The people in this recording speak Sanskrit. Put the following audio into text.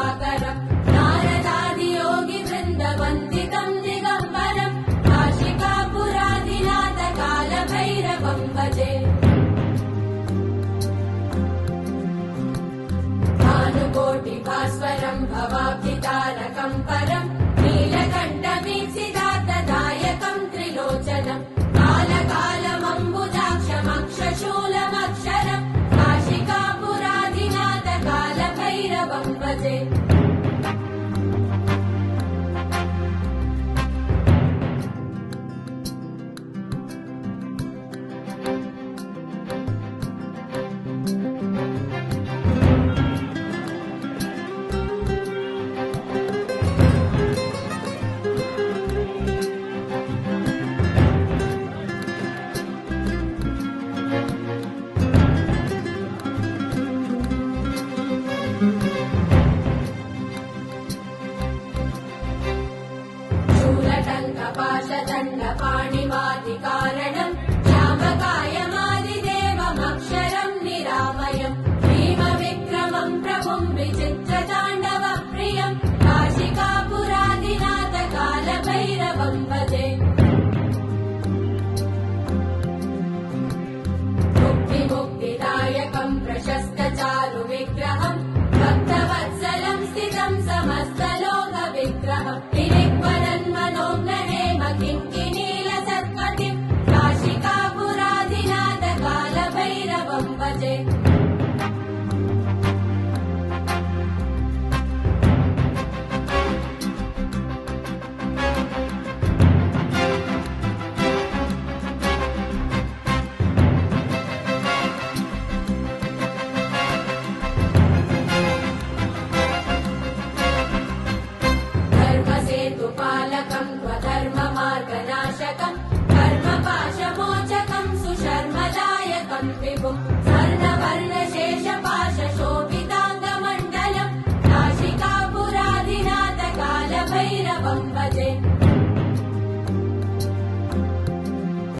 कृपाकरम् नारदादियोगि वृन्दवन्दितम् दिगम्बरम् काशिकापुराधिनाथ कालभैरवम् भजे भानुकोटिभास्वरम् भवाब्धितारकम् परम् नीलकण्ठवीक्षितार्थदायकम् त्रिलोचनम् कालकालमम्बुजाक्षमक्षशूलमक्षरम् काशिकापुराधिनाथ कालभैरवम् भजे शूलटङ्कपाशदण्डपाणिवादिकारणम् श्यामकायमादिदेवमक्षरम् निरामयम् भीमविक्रमम् प्रभुम् विचित्रताण्डवप्रियम् काशिकापुराधिनाथ कालभैरवम् भजे मुक्तिदायकम् प्रशस्तचारुविग्रहम् भक्तवत्सलम् स्थितम् समस्तलोकविग्रहम् मनोज्ञनेम किङ्किणीलसत्पतिम् काशिकापुराधिनाथ कालभैरवम् भजे धर्मसेतुपालकम् स्वधर्ममार्गनाशकम् कर्मपाशमोचकम् सुशर्मदायकम् विभुम् स्वर्णवर्णशेषपाशशोभिताङ्गमण्डलम् काशिकापुराधिनाथ कालभैरवम् भजे